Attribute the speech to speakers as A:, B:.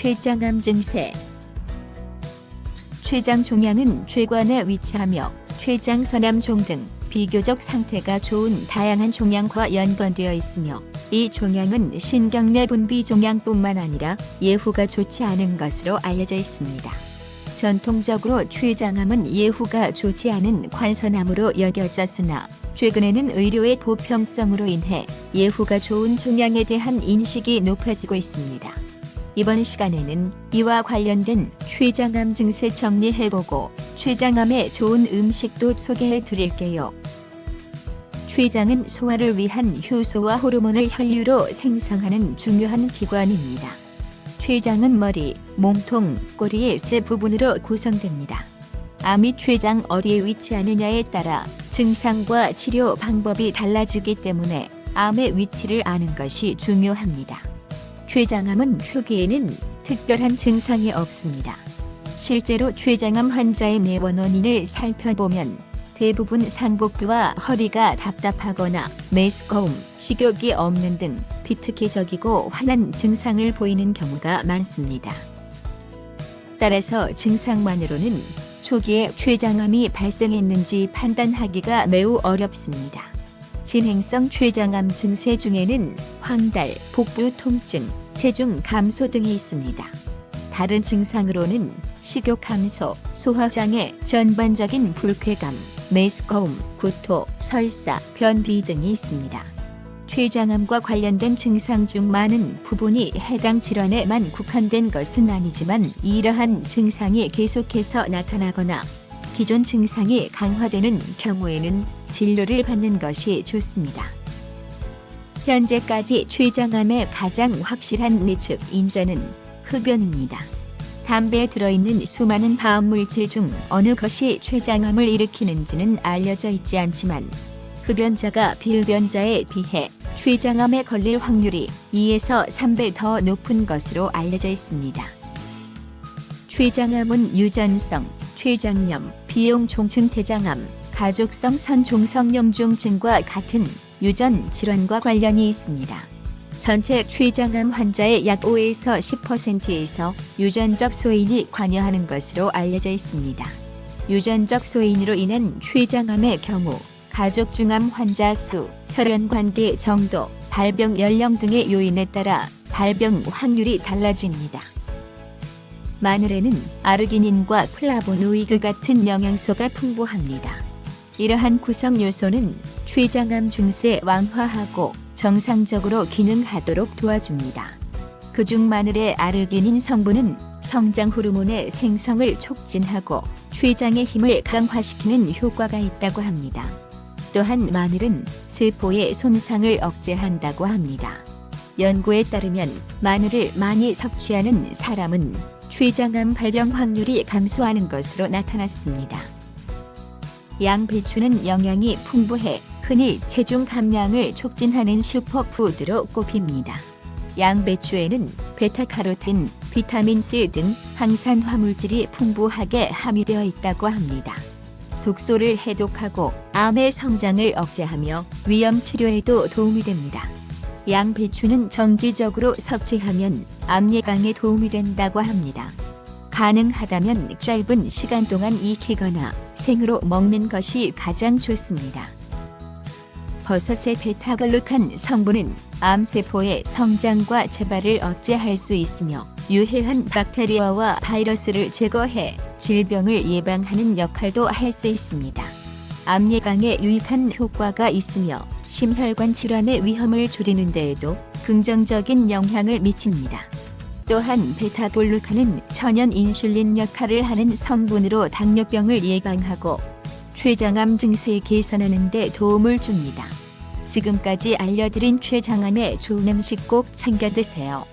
A: 췌장암 증세. 췌장 종양은 췌관에 위치하며 췌장 서남종 등 비교적 상태가 좋은 다양한 종양과 연관되어 있으며, 이 종양은 신경내 분비 종양뿐만 아니라 예후가 좋지 않은 것으로 알려져 있습니다. 전통적으로 췌장암은 예후가 좋지 않은 관선암으로 여겨졌으나, 최근에는 의료의 보편성으로 인해 예후가 좋은 종양에 대한 인식이 높아지고 있습니다. 이번 시간에는 이와 관련된 췌장암 증세 정리해보고 췌장암에 좋은 음식도 소개해 드릴게요. 췌장은 소화를 위한 효소와 호르몬을 혈류로 생성하는 중요한 기관입니다. 췌장은 머리, 몸통, 꼬리의 세 부분으로 구성됩니다. 암이 췌장 어디에 위치하느냐에 따라 증상과 치료 방법이 달라지기 때문에 암의 위치를 아는 것이 중요합니다. 췌장암은 초기에는 특별한 증상이 없습니다. 실제로 췌장암 환자의 내원 원인을 살펴보면 대부분 상복부와 허리가 답답하거나 메스꺼움, 식욕이 없는 등 비특이적이고 환한 증상을 보이는 경우가 많습니다. 따라서 증상만으로는 초기에 췌장암이 발생했는지 판단하기가 매우 어렵습니다. 진행성 췌장암 증세 중에는 황달, 복부 통증, 체중 감소 등이 있습니다. 다른 증상으로는 식욕 감소, 소화장애, 전반적인 불쾌감, 메스꺼움, 구토, 설사, 변비 등이 있습니다. 췌장암과 관련된 증상 중 많은 부분이 해당 질환에만 국한된 것은 아니지만, 이러한 증상이 계속해서 나타나거나 기존 증상이 강화되는 경우에는 진료를 받는 것이 좋습니다. 현재까지 췌장암의 가장 확실한 예측 인자는 흡연입니다. 담배에 들어있는 수많은 발암물질 중 어느 것이 췌장암을 일으키는지는 알려져 있지 않지만, 흡연자가 비흡연자에 비해 췌장암에 걸릴 확률이 2에서 3배 더 높은 것으로 알려져 있습니다. 췌장암은 유전성, 췌장염, 비용종층 대장암, 가족성 선종성염중증과 같은 유전 질환과 관련이 있습니다. 전체 췌장암 환자의 약 5에서 10%에서 유전적 소인이 관여하는 것으로 알려져 있습니다. 유전적 소인으로 인한 췌장암의 경우 가족 중 암 환자 수, 혈연 관계 정도, 발병 연령 등의 요인에 따라 발병 확률이 달라집니다. 마늘에는 아르기닌과 플라보노이드 같은 영양소가 풍부합니다. 이러한 구성 요소는 췌장암 증세 완화하고 정상적으로 기능하도록 도와줍니다. 그중 마늘의 아르기닌 성분은 성장 호르몬의 생성을 촉진하고 췌장의 힘을 강화시키는 효과가 있다고 합니다. 또한 마늘은 세포의 손상을 억제한다고 합니다. 연구에 따르면 마늘을 많이 섭취하는 사람은 췌장암 발병 확률이 감소하는 것으로 나타났습니다. 양배추는 영양이 풍부해 흔히 체중 감량을 촉진하는 슈퍼푸드로 꼽힙니다. 양배추에는 베타카로틴, 비타민C 등 항산 화물질이 풍부하게 함유되어 있다고 합니다. 독소를 해독하고 암의 성장을 억제하며 위염 치료에도 도움이 됩니다. 양배추는 정기적으로 섭취하면 암 예방에 도움이 된다고 합니다. 가능하다면 짧은 시간 동안 익히거나 생으로 먹는 것이 가장 좋습니다. 버섯의 베타글루칸 성분은 암세포의 성장과 재발을 억제할 수 있으며 유해한 박테리아와 바이러스를 제거해 질병을 예방하는 역할도 할 수 있습니다. 암 예방에 유익한 효과가 있으며 심혈관 질환의 위험을 줄이는 데에도 긍정적인 영향을 미칩니다. 또한 베타글루칸은 천연 인슐린 역할을 하는 성분으로 당뇨병을 예방하고 췌장암 증세 개선하는 데 도움을 줍니다. 지금까지 알려드린 췌장암에 좋은 음식 꼭 챙겨 드세요.